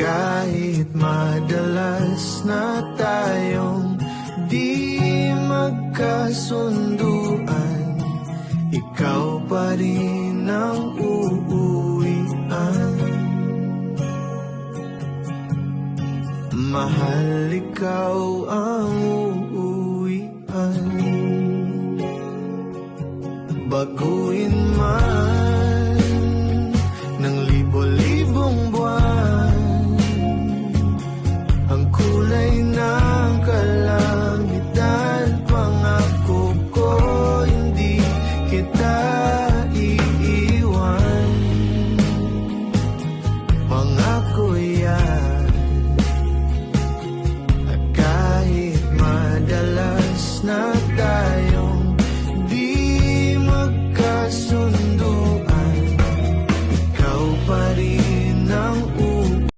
Kahit madalas na tayong di magkasunduan, ikaw pa rin ang uuwian. Mahal, ikaw ang uuwian. Baguhin man ng libo-libong buwan ang kulay ng kalangitan, pangako ko hindi kita iiwan. Pangako yan.